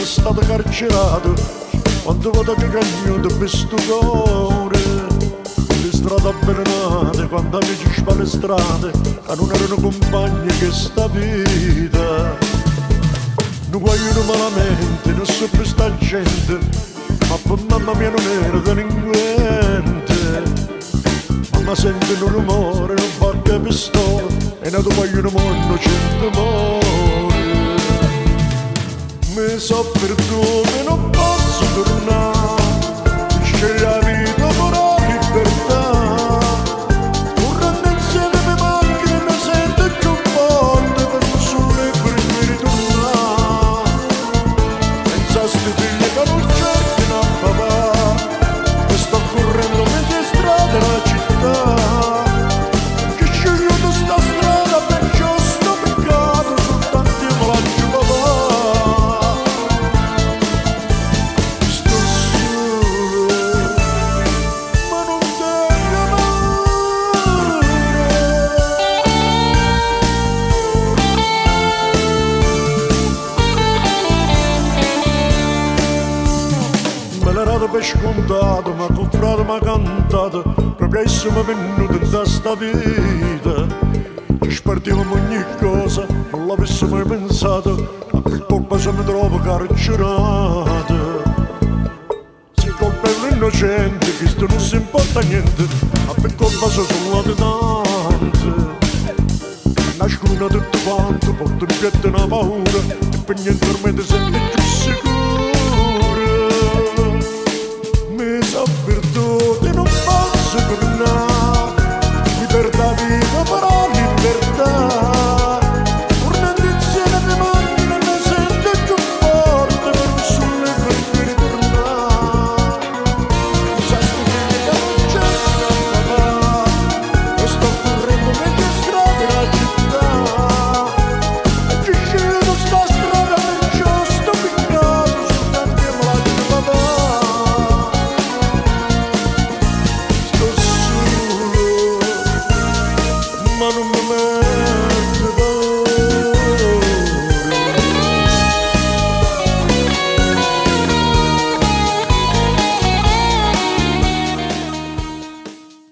stato carcerato, quando vado che cagnuto per sto cuore. Le strade avvelenate, quando amici spalestrate, che non erano compagni che sta vita. Non guagliano malamente, non so più sta gente, ma per mamma mia non era delinquente. Mamma sente un rumore, non batte pistola, e nato vogliono mondo cento amore. Mi so perduto e non posso tornare, scegli la vita per la libertà. Correndo insieme le macchine mi sento più forte, per il sole per ritornare. Pensa a sti figli che non cercano a papà, che sto correndo mezze strade della città. Che scegliuto sta strada, perciò sto peccato, soltanto io me la giù papà. Per scontato, ma col frate m'ha cantato, proprio essimo venuto in questa vita. Ci spartivamo ogni cosa, non l'avessimo mai pensato, ma per colpa se mi trovo carcerato. Se colpa è un innocente, questo non si importa niente, ma per colpa sono latitante. Nascono tutto quanto, porto in piedi una paura, e per niente per me ti senti più sicuro. Mi so perduto